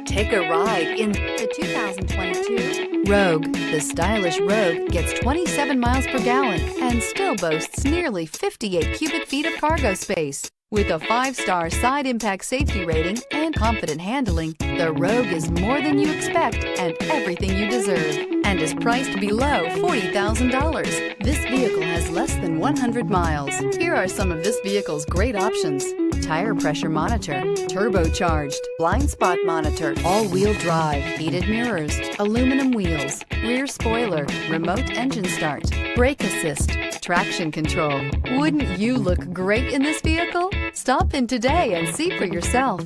Take a ride in the 2022 Rogue. The stylish Rogue gets 27 miles per gallon and still boasts nearly 58 cubic feet of cargo space. With a 5-star side impact safety rating and confident handling, the Rogue is more than you expect and everything you deserve, and is priced below $40,000. This vehicle has less than 100 miles. Here are some of this vehicle's great options: tire pressure monitor, turbocharged, blind spot monitor, all-wheel drive, heated mirrors, aluminum wheels, rear spoiler, remote engine start, brake assist, traction control. Wouldn't you look great in this vehicle? Stop in today and see for yourself.